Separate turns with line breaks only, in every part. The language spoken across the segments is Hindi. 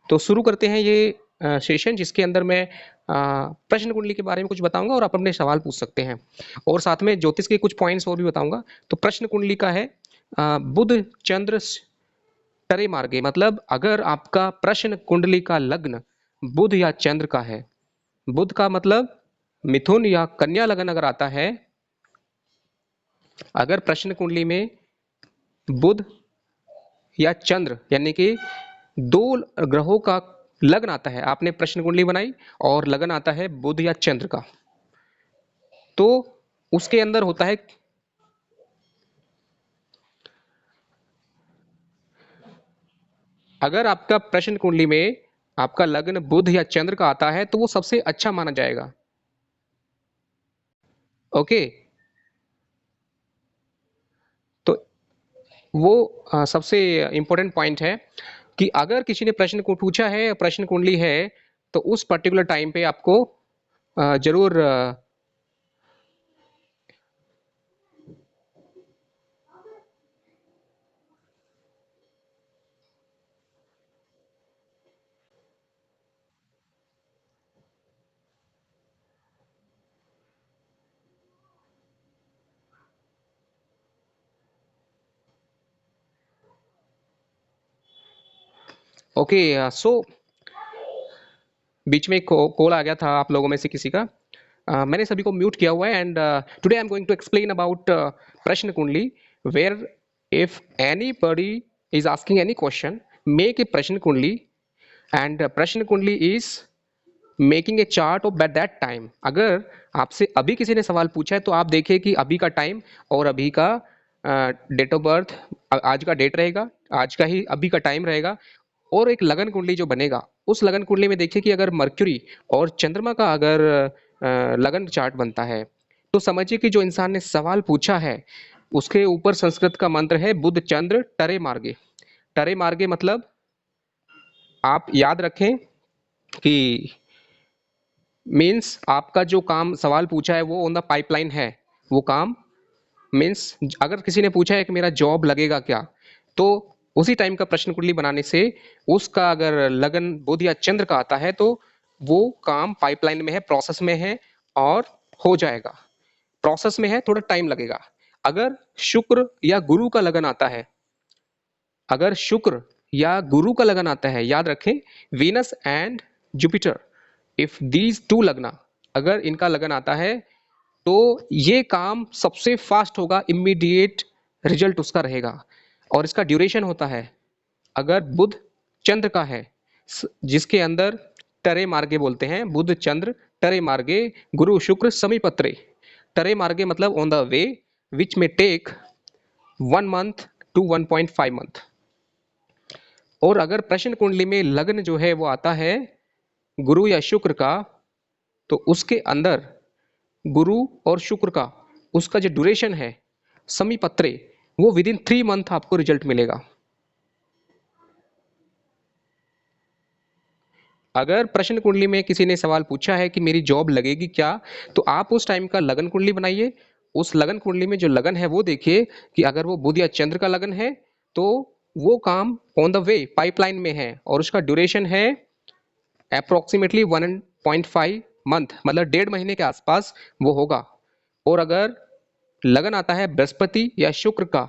तो शुरू करते हैं ये सेशन, जिसके अंदर मैं प्रश्न कुंडली के बारे में कुछ बताऊंगा और आप अपने सवाल पूछ सकते हैं, और साथ में ज्योतिष के कुछ पॉइंट्स और भी बताऊंगा। तो प्रश्न कुंडली का है बुध चंद्र टरे मार्गे, मतलब अगर आपका प्रश्न कुंडली का लग्न बुध या चंद्र का है, बुध का मतलब मिथुन या कन्या लगन अगर आता है, अगर प्रश्न कुंडली में बुध या चंद्र यानी कि दो ग्रहों का लगन आता है, आपने प्रश्न कुंडली बनाई और लगन आता है बुध या चंद्र का, तो उसके अंदर होता है, अगर आपका प्रश्न कुंडली में आपका लग्न बुध या चंद्र का आता है तो वो सबसे अच्छा माना जाएगा। ओके, तो वो सबसे इंपॉर्टेंट पॉइंट है कि अगर किसी ने प्रश्न को पूछा है, प्रश्न कुंडली है, तो उस पर्टिकुलर टाइम पे आपको जरूर ओके। सो बीच में एक कॉल आ गया था आप लोगों में से किसी का, मैंने सभी को म्यूट किया हुआ है। And today I am going to explain about प्रश्न कुंडली, where if anybody is asking any question, make a प्रश्न कुंडली, एंड प्रश्न कुंडली is making a chart of that time. अगर आपसे अभी किसी ने सवाल पूछा है तो आप देखिए कि अभी का टाइम और अभी का डेट ऑफ बर्थ, आज का डेट रहेगा, आज का ही अभी का टाइम रहेगा, और एक लगन कुंडली जो बनेगा उस लगन कुंडली में देखिए कि अगर मर्क्यूरी और चंद्रमा का अगर लगन चार्ट बनता है, तो समझिए कि जो इंसान ने सवाल पूछा है उसके ऊपर संस्कृत का मंत्र है बुध चंद्र टरे मार्गे। टरे मार्गे मतलब आप याद रखें कि मीन्स आपका जो काम सवाल पूछा है वो ऑन द पाइपलाइन है, वो काम मीन्स अगर किसी ने पूछा है कि मेरा जॉब लगेगा क्या, तो उसी टाइम का प्रश्न कुंडली बनाने से उसका अगर लगन बुध या चंद्र का आता है तो वो काम पाइपलाइन में है, प्रोसेस में है और हो जाएगा। प्रोसेस में है, थोड़ा टाइम लगेगा। अगर शुक्र या गुरु का लगन आता है, अगर शुक्र या गुरु का लगन आता है, याद रखें Venus and Jupiter, if these two लगना, अगर इनका लगन आता है तो ये काम सबसे फास्ट होगा, इमीडिएट रिजल्ट उसका रहेगा। और इसका ड्यूरेशन होता है, अगर बुध चंद्र का है जिसके अंदर टरे मार्गे बोलते हैं, बुध चंद्र टरे मार्गे, गुरु शुक्र समीपत्रे। टरे मार्गे मतलब ऑन द वे, विच में टेक 1 मंथ टू 1.5 मंथ। और अगर प्रश्न कुंडली में लग्न जो है वो आता है गुरु या शुक्र का, तो उसके अंदर गुरु और शुक्र का उसका जो ड्यूरेशन है समीपत्रे, वो विद इन 3 मंथ आपको रिजल्ट मिलेगा। अगर प्रश्न कुंडली में किसी ने सवाल पूछा है कि मेरी जॉब लगेगी क्या, तो आप उस टाइम का लगन कुंडली बनाइए। उस लगन कुंडली में जो लगन है वो देखिए कि अगर वो बुध या चंद्र का लगन है तो वो काम ऑन द वे पाइपलाइन में है और उसका ड्यूरेशन है अप्रोक्सीमेटली 1.5 मंथ, मतलब 1.5 महीने के आसपास वो होगा। और अगर लगन आता है बृहस्पति या शुक्र का,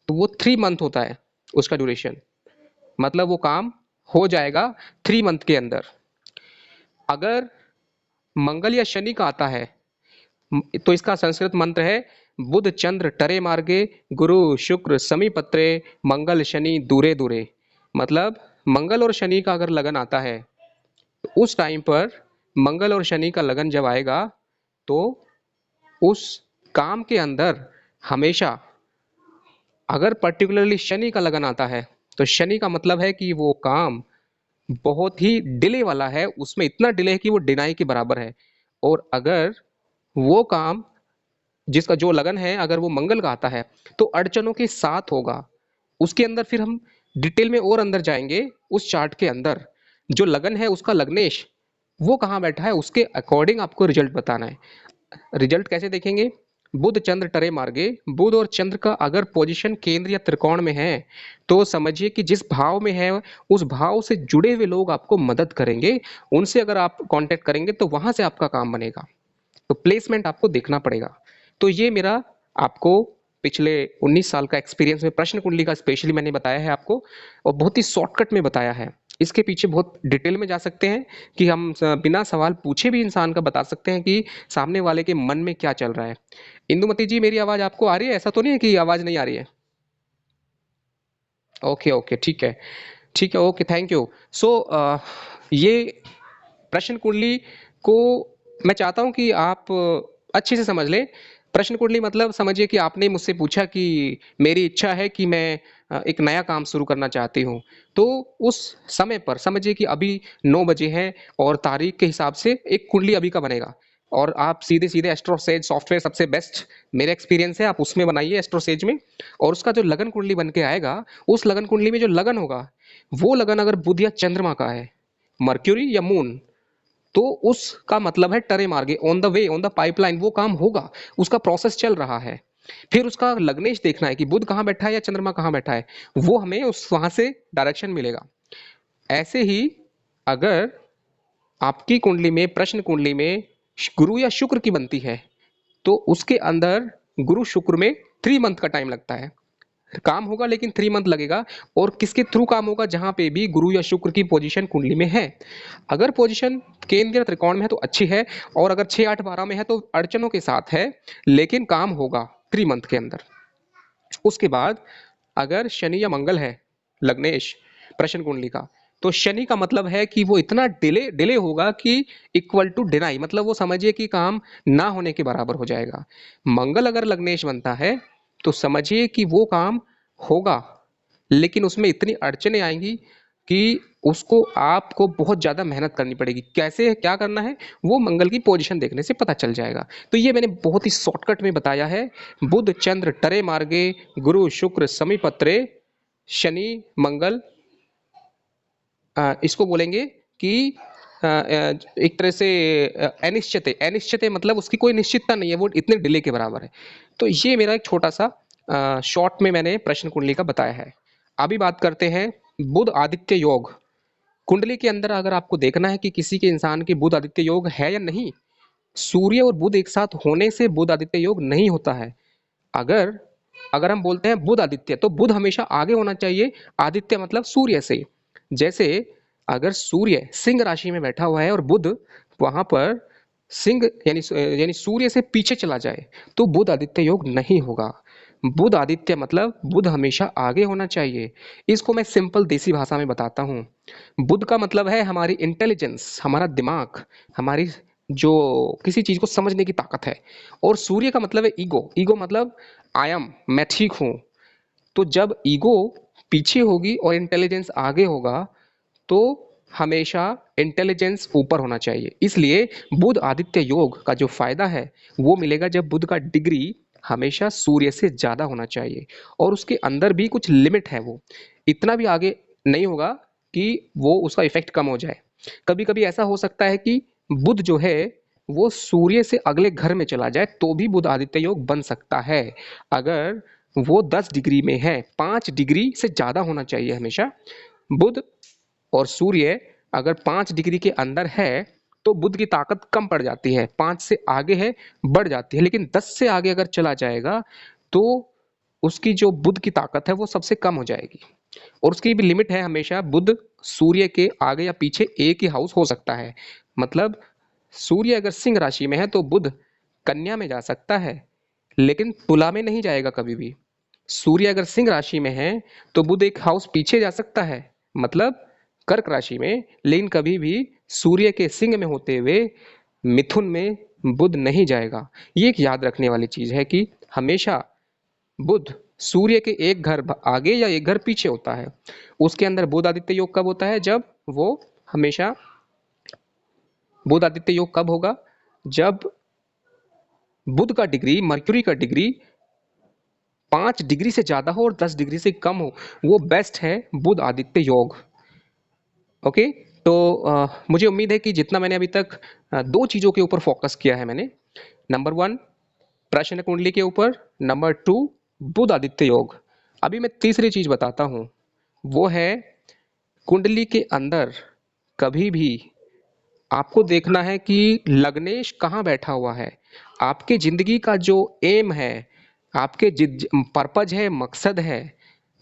तो वो 3 मंथ होता है उसका ड्यूरेशन, मतलब वो काम हो जाएगा 3 मंथ के अंदर। अगर मंगल या शनि का आता है तो इसका संस्कृत मंत्र है बुध चंद्र टरे मार्गे, गुरु शुक्र समीपत्रे, मंगल शनि दूरे दूरे। मतलब मंगल और शनि का अगर लगन आता है तो उस टाइम पर मंगल और शनि का लगन जब आएगा तो उस काम के अंदर हमेशा, अगर पर्टिकुलरली शनि का लगन आता है तो शनि का मतलब है कि वो काम बहुत ही डिले वाला है, उसमें इतना डिले है कि वो डिनाई के बराबर है। और अगर वो काम जिसका जो लगन है अगर वो मंगल का आता है तो अड़चनों के साथ होगा। उसके अंदर फिर हम डिटेल में और अंदर जाएंगे, उस चार्ट के अंदर जो लगन है उसका लग्नेश वो कहाँ बैठा है उसके अकॉर्डिंग आपको रिजल्ट बताना है। रिजल्ट कैसे देखेंगे, बुध चंद्र टरे मार्गे, बुध और चंद्र का अगर पोजीशन केंद्र या त्रिकोण में है तो समझिए कि जिस भाव में है उस भाव से जुड़े हुए लोग आपको मदद करेंगे, उनसे अगर आप कांटेक्ट करेंगे तो वहां से आपका काम बनेगा। तो प्लेसमेंट आपको देखना पड़ेगा। तो ये मेरा आपको पिछले 19 साल का एक्सपीरियंस में प्रश्न कुंडली का स्पेशली मैंने बताया है आपको, और बहुत ही शॉर्टकट में बताया है। इसके पीछे बहुत डिटेल में जा सकते हैं कि हम बिना सवाल पूछे भी इंसान का बता सकते हैं कि सामने वाले के मन में क्या चल रहा है। इंदुमती जी, मेरी आवाज आपको आ रही है? ऐसा तो नहीं है कि आवाज नहीं आ रही है? ओके ओके, ठीक है, ठीक है, ओके, थैंक यू। सो ये प्रश्न कुंडली को मैं चाहता हूं कि आप अच्छे से समझ लें। प्रश्न कुंडली मतलब समझिए कि आपने मुझसे पूछा कि मेरी इच्छा है कि मैं एक नया काम शुरू करना चाहती हूँ। तो उस समय पर समझिए कि अभी 9 बजे हैं और तारीख के हिसाब से एक कुंडली अभी का बनेगा। और आप सीधे सीधे एस्ट्रोसेज सॉफ्टवेयर सबसे बेस्ट मेरे एक्सपीरियंस है, आप उसमें बनाइए एस्ट्रोसेज में। और उसका जो लगन कुंडली बन के आएगा, उस लगन कुंडली में जो लगन होगा वो लगन अगर बुध या चंद्रमा का है, मर्क्यूरी या मून, तो उसका मतलब है टरे मार्गे, on the way, on the pipeline वो काम होगा, उसका प्रोसेस चल रहा है। फिर उसका लग्नेश देखना है कि बुध कहाँ बैठा है या चंद्रमा कहाँ बैठा है, वो हमें उस वहां से डायरेक्शन मिलेगा। ऐसे ही अगर आपकी कुंडली में, प्रश्न कुंडली में गुरु या शुक्र की बनती है तो उसके अंदर गुरु शुक्र में 3 मंथ का टाइम लगता है, काम होगा लेकिन 3 मंथ लगेगा। और किसके थ्रू काम होगा? जहां पे भी गुरु या शुक्र की पोजीशन कुंडली में है। अगर पोजीशन केंद्र त्रिकोण में है तो अच्छी है, और अगर 6 8 12 में है तो अड़चनों के साथ है, लेकिन काम होगा 3 मंथ के अंदर। उसके बाद अगर शनि या मंगल है लग्नेश प्रश्न कुंडली का, तो शनि का मतलब है कि वो इतना डिले डिले होगा कि इक्वल टू डिनाई, मतलब वो समझिए कि काम ना होने के बराबर हो जाएगा। मंगल अगर लग्नेश बनता है तो समझिए कि वो काम होगा, लेकिन उसमें इतनी अड़चने आएंगी कि उसको आपको बहुत ज्यादा मेहनत करनी पड़ेगी। कैसे, क्या करना है, वो मंगल की पोजीशन देखने से पता चल जाएगा। तो ये मैंने बहुत ही शॉर्टकट में बताया है। बुध चंद्र टरे मार्गे, गुरु शुक्र समीपत्रे, शनि मंगल, इसको बोलेंगे कि एक तरह से अनिश्चित है। अनिश्चित है मतलब उसकी कोई निश्चितता नहीं है, वो इतने डिले के बराबर है। तो ये मेरा एक छोटा सा शॉर्ट में मैंने प्रश्न कुंडली का बताया है। अभी बात करते हैं बुध आदित्य योग। कुंडली के अंदर अगर आपको देखना है कि किसी के इंसान के बुध आदित्य योग है या नहीं, सूर्य और बुध एक साथ होने से बुध आदित्य योग नहीं होता है। अगर अगर हम बोलते हैं बुध आदित्य, तो बुध हमेशा आगे होना चाहिए, आदित्य मतलब सूर्य से। जैसे अगर सूर्य सिंह राशि में बैठा हुआ है और बुध वहां पर सिंह यानी सूर्य से पीछे चला जाए तो बुध आदित्य योग नहीं होगा। बुध आदित्य मतलब बुध हमेशा आगे होना चाहिए। इसको मैं सिंपल देसी भाषा में बताता हूँ। बुध का मतलब है हमारी इंटेलिजेंस, हमारा दिमाग, हमारी जो किसी चीज को समझने की ताकत है। और सूर्य का मतलब है ईगो। ईगो मतलब आई एम, मैं ठीक हूं। तो जब ईगो पीछे होगी और इंटेलिजेंस आगे होगा तो हमेशा इंटेलिजेंस ऊपर होना चाहिए। इसलिए बुध आदित्य योग का जो फायदा है वो मिलेगा जब बुध का डिग्री हमेशा सूर्य से ज्यादा होना चाहिए, और उसके अंदर भी कुछ लिमिट है, वो इतना भी आगे नहीं होगा कि वो उसका इफेक्ट कम हो जाए। कभी कभी ऐसा हो सकता है कि बुध जो है वो सूर्य से अगले घर में चला जाए तो भी बुध आदित्य योग बन सकता है। अगर वो 10 डिग्री में है, 5 डिग्री से ज्यादा होना चाहिए हमेशा। बुध और सूर्य अगर 5 डिग्री के अंदर है तो बुध की ताकत कम पड़ जाती है, 5 से आगे है बढ़ जाती है, लेकिन 10 से आगे अगर चला जाएगा तो उसकी जो बुध की ताकत है वो सबसे कम हो जाएगी। और उसकी भी लिमिट है, हमेशा बुध सूर्य के आगे या पीछे एक ही हाउस हो सकता है। मतलब सूर्य अगर सिंह राशि में है तो बुध कन्या में जा सकता है, लेकिन तुला में नहीं जाएगा कभी भी। सूर्य अगर सिंह राशि में है तो बुध एक हाउस पीछे जा सकता है, मतलब कर्क राशि में, लेकिन कभी भी सूर्य के सिंह में होते हुए मिथुन में बुध नहीं जाएगा। ये एक याद रखने वाली चीज है कि हमेशा बुध सूर्य के एक घर आगे या एक घर पीछे होता है। उसके अंदर बुध आदित्य योग कब होता है? जब वो हमेशा बुध आदित्य योग कब होगा? जब बुध का डिग्री, मर्क्यूरी का डिग्री 5 डिग्री से ज्यादा हो और 10 डिग्री से कम हो, वो बेस्ट है बुध आदित्य योग। ओके। तो मुझे उम्मीद है कि जितना मैंने अभी तक 2 चीजों के ऊपर फोकस किया है मैंने। नंबर 1, प्रश्न कुंडली के ऊपर। नंबर 2 बुध आदित्य योग। अभी मैं तीसरी चीज बताता हूं, वो है कुंडली के अंदर कभी भी आपको देखना है कि लग्नेश कहाँ बैठा हुआ है। आपके जिंदगी का जो एम है, आपके पर्पज है, मकसद है।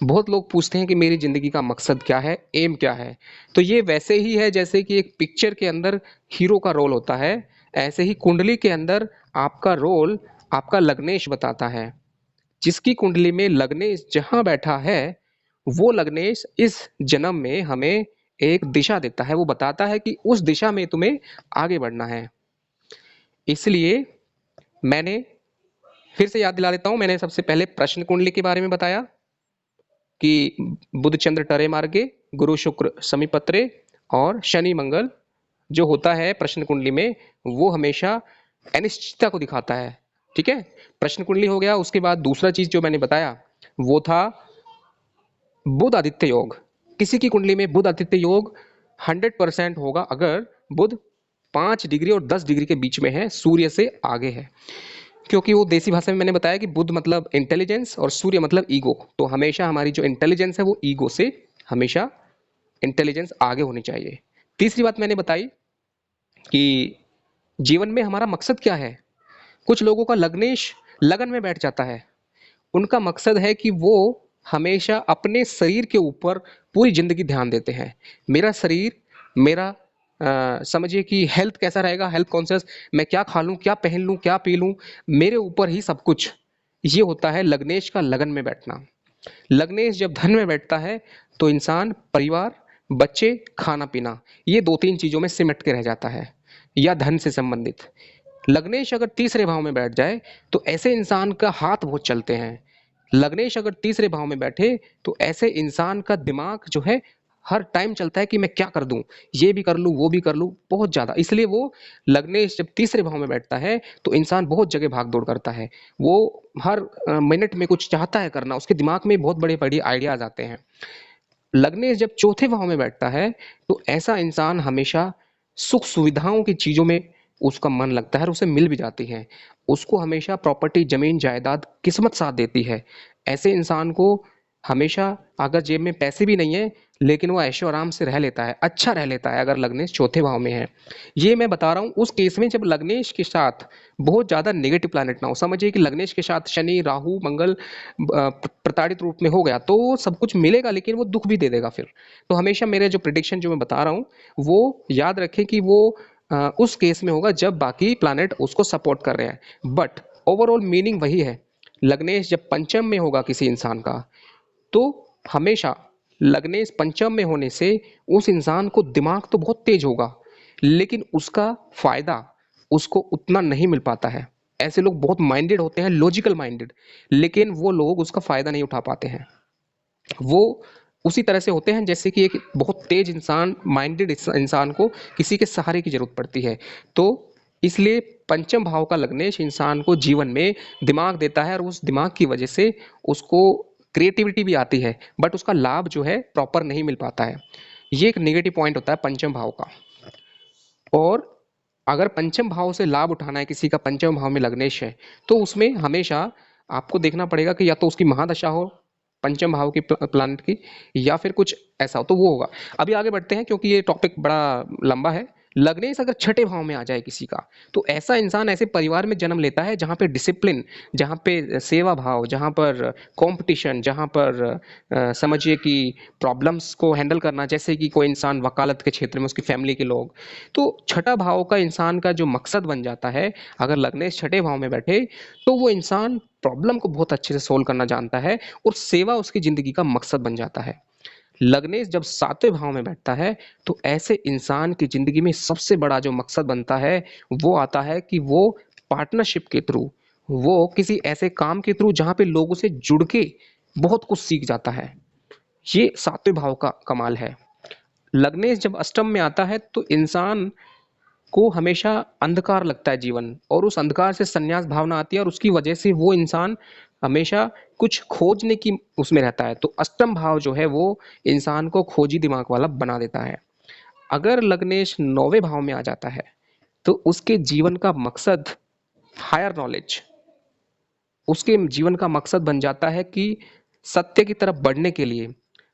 बहुत लोग पूछते हैं कि मेरी जिंदगी का मकसद क्या है, एम क्या है। तो ये वैसे ही है जैसे कि एक पिक्चर के अंदर हीरो का रोल होता है, ऐसे ही कुंडली के अंदर आपका रोल आपका लग्नेश बताता है। जिसकी कुंडली में लग्नेश जहां बैठा है, वो लग्नेश इस जन्म में हमें एक दिशा देता है। वो बताता है कि उस दिशा में तुम्हें आगे बढ़ना है। इसलिए मैंने फिर से याद दिला देता हूं, मैंने सबसे पहले प्रश्न कुंडली के बारे में बताया कि बुध चंद्र टरे मार्गे, गुरु शुक्र समीपत्रे और शनि मंगल जो होता है प्रश्न कुंडली में, वो हमेशा अनिश्चितता को दिखाता है। ठीक है, प्रश्न कुंडली हो गया। उसके बाद दूसरा चीज जो मैंने बताया वो था बुध आदित्य योग। किसी की कुंडली में बुध आदित्य योग 100% होगा अगर बुध 5 डिग्री और 10 डिग्री के बीच में है, सूर्य से आगे है। क्योंकि वो देसी भाषा में मैंने बताया कि बुध मतलब इंटेलिजेंस और सूर्य मतलब ईगो। तो हमेशा हमारी जो इंटेलिजेंस है वो ईगो से हमेशा इंटेलिजेंस आगे होनी चाहिए। तीसरी बात मैंने बताई कि जीवन में हमारा मकसद क्या है। कुछ लोगों का लग्नेश लगन में बैठ जाता है। उनका मकसद है कि वो हमेशा अपने शरीर के ऊपर पूरी जिंदगी ध्यान देते हैं। मेरा शरीर, मेरा समझिए कि हेल्थ कैसा रहेगा, हेल्थ कॉन्शियस, मैं क्या खा लूं, क्या पहन लूं, क्या पी लूं, मेरे ऊपर ही सब कुछ। ये होता है लग्नेश का लगन में बैठना। लग्नेश जब धन में बैठता है तो इंसान परिवार, बच्चे, खाना पीना, ये 2-3 चीजों में सिमट के रह जाता है, या धन से संबंधित। लग्नेश अगर तीसरे भाव में बैठ जाए तो ऐसे इंसान का हाथ बहुत चलते हैं। लग्नेश अगर तीसरे भाव में बैठे तो ऐसे इंसान का दिमाग जो है हर टाइम चलता है कि मैं क्या कर दूं, ये भी कर लूं, वो भी कर लूं, बहुत ज्यादा। इसलिए वो लग्नेश जब तीसरे भाव में बैठता है तो इंसान बहुत जगह भाग दौड़ करता है। वो हर मिनट में कुछ चाहता है करना, उसके दिमाग में बहुत बड़े बड़े आइडियाज आते हैं। लग्नेश जब चौथे भाव में बैठता है तो ऐसा इंसान हमेशा सुख सुविधाओं की चीजों में उसका मन लगता है और उसे मिल भी जाती है। उसको हमेशा प्रॉपर्टी, जमीन जायदाद, किस्मत साथ देती है। ऐसे इंसान को हमेशा, अगर जेब में पैसे भी नहीं है लेकिन वो ऐशो आराम से रह लेता है, अच्छा रह लेता है अगर लग्नेश चौथे भाव में है। ये मैं बता रहा हूँ उस केस में जब लग्नेश के साथ बहुत ज्यादा नेगेटिव प्लैनेट ना हो। समझिए कि लग्नेश के साथ शनि, राहु, मंगल प्रताड़ित रूप में हो गया तो वो सब कुछ मिलेगा लेकिन वो दुख भी दे देगा फिर। तो हमेशा मेरे जो प्रिडिक्शन जो मैं बता रहा हूँ वो याद रखें कि वो उस केस में होगा जब बाकी प्लैनेट उसको सपोर्ट कर रहे हैं। बट ओवरऑल मीनिंग वही है। लग्नेश जब पंचम में होगा किसी इंसान का तो हमेशा लग्नेश पंचम में होने से उस इंसान को दिमाग तो बहुत तेज होगा लेकिन उसका फायदा उसको उतना नहीं मिल पाता है। ऐसे लोग बहुत माइंडेड होते हैं, लॉजिकल माइंडेड, लेकिन वो लोग उसका फायदा नहीं उठा पाते हैं। वो उसी तरह से होते हैं जैसे कि एक बहुत तेज इंसान, माइंडेड इंसान को किसी के सहारे की जरूरत पड़ती है। तो इसलिए पंचम भाव का लग्नेश इंसान को जीवन में दिमाग देता है और उस दिमाग की वजह से उसको क्रिएटिविटी भी आती है, बट उसका लाभ जो है प्रॉपर नहीं मिल पाता है। ये एक नेगेटिव पॉइंट होता है पंचम भाव का। और अगर पंचम भाव से लाभ उठाना है किसी का, पंचम भाव में लग्नेश है, तो उसमें हमेशा आपको देखना पड़ेगा कि या तो उसकी महादशा हो पंचम भाव की, प्लानट की, या फिर कुछ ऐसा हो तो वो होगा। अभी आगे बढ़ते हैं क्योंकि ये टॉपिक बड़ा लंबा है। लग्नेश अगर छठे भाव में आ जाए किसी का तो ऐसा इंसान ऐसे परिवार में जन्म लेता है जहाँ पे डिसिप्लिन, जहाँ पे सेवा भाव, जहाँ पर कंपटीशन, जहाँ पर समझिए कि प्रॉब्लम्स को हैंडल करना, जैसे कि कोई इंसान वकालत के क्षेत्र में, उसकी फैमिली के लोग। तो छठा भाव का इंसान का जो मकसद बन जाता है, अगर लग्नेश छठे भाव में बैठे तो वो इंसान प्रॉब्लम को बहुत अच्छे से सोल्व करना जानता है और सेवा उसकी जिंदगी का मकसद बन जाता है। लग्नेश जब सातवें भाव में बैठता है तो ऐसे इंसान की जिंदगी में सबसे बड़ा जो मकसद बनता है वो आता है कि वो पार्टनरशिप के थ्रू, वो किसी ऐसे काम के थ्रू जहां पे लोगों से जुड़ के बहुत कुछ सीख जाता है। ये सातवें भाव का कमाल है। लग्नेश जब अष्टम में आता है तो इंसान को हमेशा अंधकार लगता है जीवन, और उस अंधकार से संन्यास भावना आती है और उसकी वजह से वो इंसान हमेशा कुछ खोजने की उसमें रहता है। तो अष्टम भाव जो है वो इंसान को खोजी दिमाग वाला बना देता है। अगर लग्नेश नौवें भाव में आ जाता है तो उसके जीवन का मकसद हायर नॉलेज, उसके जीवन का मकसद बन जाता है कि सत्य की तरफ बढ़ने के लिए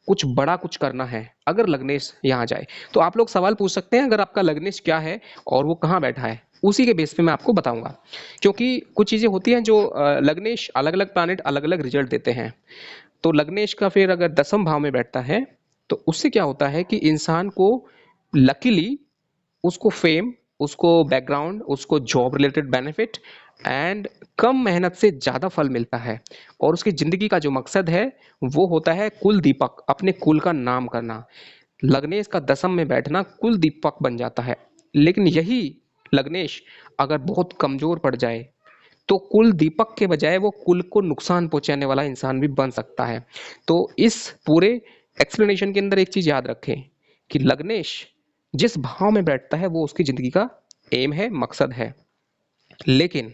कुछ बड़ा कुछ करना है। अगर लग्नेश यहाँ जाए तो आप लोग सवाल पूछ सकते हैं अगर आपका लग्नेश क्या है और वो कहाँ बैठा है, उसी के बेस पे मैं आपको बताऊंगा। क्योंकि कुछ चीजें होती हैं जो लग्नेश अलग अलग प्लानिट अलग अलग रिजल्ट देते हैं। तो लग्नेश का फिर अगर 10वें भाव में बैठता है तो उससे क्या होता है कि इंसान को लकीली उसको फेम, उसको बैकग्राउंड, उसको job related benefit and come मेहनत से ज़्यादा फल मिलता है। और उसकी ज़िंदगी का जो मकसद है वो होता है कुल दीपक, अपने कुल का नाम करना। लग्नेश का 10वें में बैठना कुल दीपक बन जाता है। लेकिन यही लग्नेश अगर बहुत कमज़ोर पड़ जाए तो कुल दीपक के बजाय वो कुल को नुकसान पहुंचाने वाला इंसान भी बन सकता है। तो इस पूरे एक्सप्लेनेशन के अंदर एक चीज याद रखें कि लग्नेश जिस भाव में बैठता है वो उसकी जिंदगी का एम है, मकसद है। लेकिन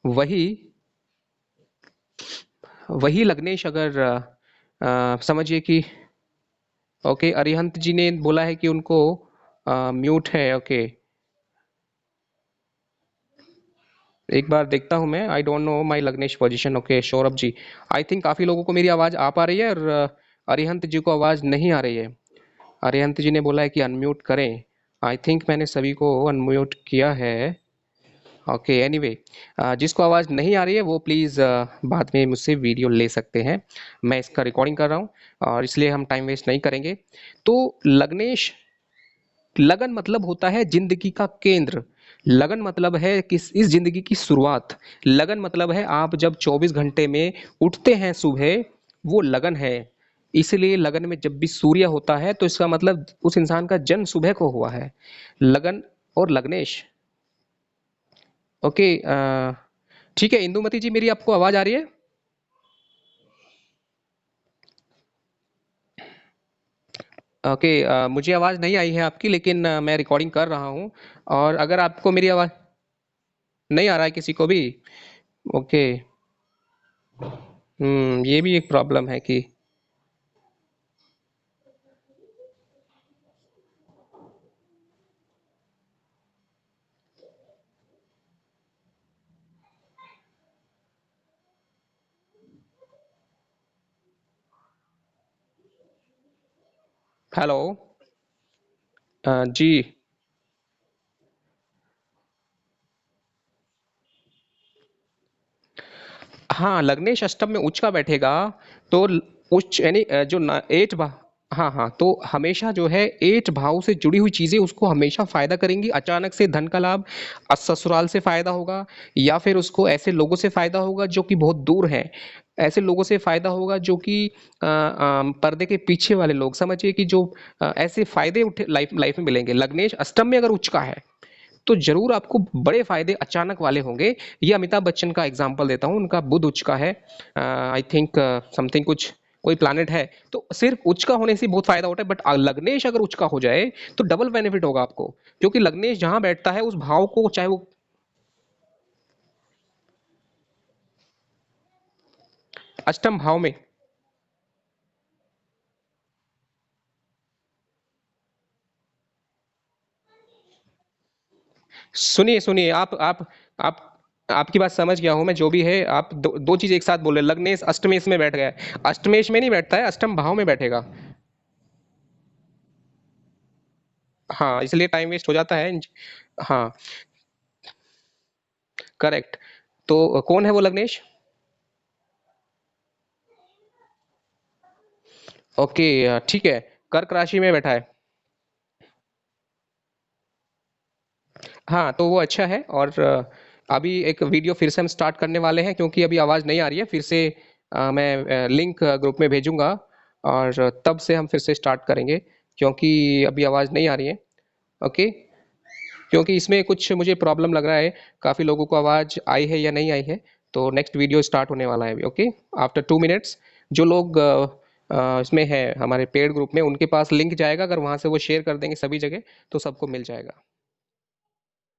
वही वही लग्नेश अगर समझिए कि ओके, अरिहंत जी ने बोला है कि उनको म्यूट है। ओके, एक बार देखता हूं मैं। आई डोंट नो माय लग्नेश position. Okay Saurabh ji, I think काफी लोगों को मेरी आवाज आ पा रही है और अरिहंत जी को आवाज नहीं आ रही है। अरिहंत जी ने बोला है कि अनम्यूट करें। आई थिंक मैंने सभी को अनम्यूट किया है। ओके एनीवे, जिसको आवाज़ नहीं आ रही है वो प्लीज़ बाद में मुझसे वीडियो ले सकते हैं। मैं इसका रिकॉर्डिंग कर रहा हूँ और इसलिए हम टाइम वेस्ट नहीं करेंगे। तो लग्नेश, लगन मतलब होता है जिंदगी का केंद्र। लगन मतलब है किस इस जिंदगी की शुरुआत। लगन मतलब है आप जब 24 घंटे में उठते हैं सुबह, वो लगन है। इसलिए लगन में जब भी सूर्य होता है तो इसका मतलब उस इंसान का जन्म सुबह को हुआ है। लगन और लग्नेश। ओके, ठीक है इंदुमती जी, मेरी आपको आवाज आ रही है? ओके, मुझे आवाज नहीं आई है आपकी, लेकिन मैं रिकॉर्डिंग कर रहा हूँ। और अगर आपको मेरी आवाज नहीं आ रहा है किसी को भी? ओके। ये भी एक प्रॉब्लम है कि हेलो। जी। हाँ, लग्नेश अष्टम में उच्च का बैठेगा तो उच्च यानी जो एट भाव। हाँ हाँ, तो हमेशा जो है एट भाव से जुड़ी हुई चीजें उसको हमेशा फायदा करेंगी। अचानक से धन का लाभ, ससुराल से फायदा होगा, या फिर उसको ऐसे लोगों से फायदा होगा जो कि बहुत दूर हैं। ऐसे लोगों से फायदा होगा जो कि पर्दे के पीछे वाले लोग, समझिए कि जो ऐसे फायदे उठे लाइफ लाइफ में मिलेंगे। लग्नेश अष्टम में अगर उच्च का है तो जरूर आपको बड़े फायदे अचानक वाले होंगे। ये अमिताभ बच्चन का एग्जांपल देता हूँ, उनका बुध उच्च का है। आई थिंक समथिंग कुछ कोई प्लानट है, तो सिर्फ उच्च का होने से बहुत फायदा होता है। बट लग्नेश अगर उच्च का हो जाए तो डबल बेनिफिट होगा आपको। क्योंकि लग्नेश जहां बैठता है उस भाव को, चाहे वो अष्टम भाव में। सुनिए सुनिए, आप आपकी बात समझ गया हूं मैं। जो भी है, आप दो चीज एक साथ बोल रहे हैं। लग्नेश अष्टमेश में बैठ गया है, अष्टमेश में नहीं बैठता है, अष्टम भाव में बैठेगा। हाँ, इसलिए टाइम वेस्ट हो जाता है। हाँ, करेक्ट। तो कौन है वो लग्नेश? ओके, ठीक है, कर्क राशि में बैठा है। हाँ, तो वो अच्छा है। और अभी एक वीडियो फिर से हम स्टार्ट करने वाले हैं, क्योंकि अभी आवाज़ नहीं आ रही है। फिर से मैं लिंक ग्रुप में भेजूंगा और तब से हम फिर से स्टार्ट करेंगे, क्योंकि अभी आवाज़ नहीं आ रही है। ओके, क्योंकि इसमें कुछ मुझे प्रॉब्लम लग रहा है, काफ़ी लोगों को आवाज़ आई है या नहीं आई है। तो नेक्स्ट वीडियो स्टार्ट होने वाला है अभी। Okay, after 2 minutes. जो लोग इसमें है हमारे पेड ग्रुप में, उनके पास लिंक जाएगा, अगर वहाँ से वो शेयर कर देंगे सभी जगह तो सबको मिल जाएगा।